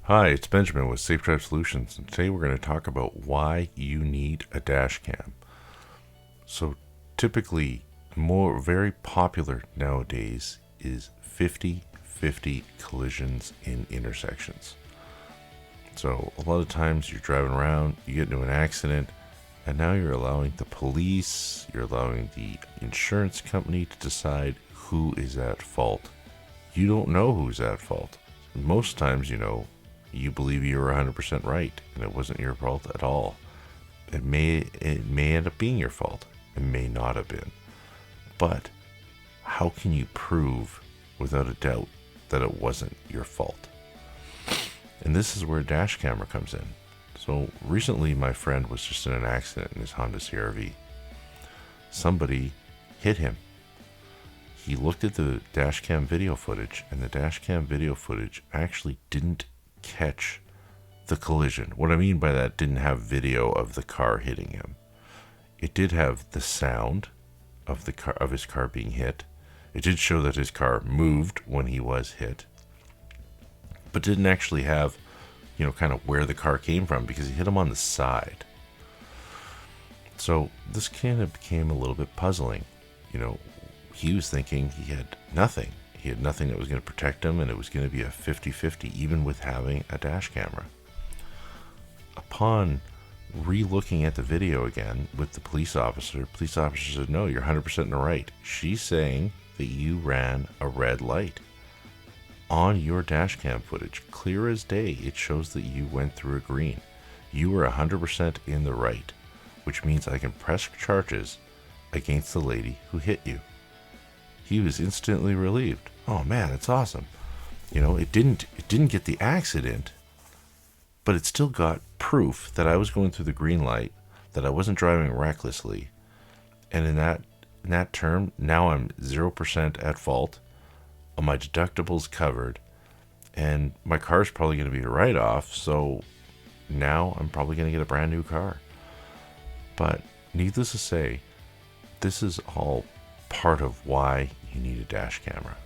Hi, it's Benjamin with Safe Drive Solutions, and today we're going to talk about why you need a dash cam. So, typically, very popular nowadays is 50-50 collisions in intersections. So, a lot of times you're driving around, you get into an accident, and now you're allowing the police, you're allowing the insurance company to decide who is at fault. You don't know who's at fault. Most times, you believe you were 100% right and it wasn't your fault at all. It may end up being your fault. It may not have been. But how can you prove without a doubt that it wasn't your fault? And this is where a dash camera comes in. So recently my friend was just in an accident in his Honda CR-V. Somebody hit him. He looked at the dash cam video footage, and the dash cam video footage actually didn't catch the collision. What I mean by that, didn't have video of the car hitting him. It did have the sound of his car being hit. It did show that his car moved when he was hit, but didn't actually have, kind of where the car came from, because he hit him on the side. So this kind of became a little bit puzzling. He was thinking he had nothing. He had nothing that was going to protect him, and it was going to be a 50-50, even with having a dash camera. Upon re-looking at the video again with the police officer said, no, you're 100% in the right. She's saying that you ran a red light. On your dash cam footage, clear as day, it shows that you went through a green. You were 100% in the right, which means I can press charges against the lady who hit you. He was instantly relieved. Oh man, it's awesome. It didn't get the accident, but it still got proof that I was going through the green light, that I wasn't driving recklessly. And in that term, now I'm 0% at fault. My deductible's covered, and my car's probably going to be a write-off, so now I'm probably going to get a brand new car. But needless to say, this is all part of why you need a dash camera.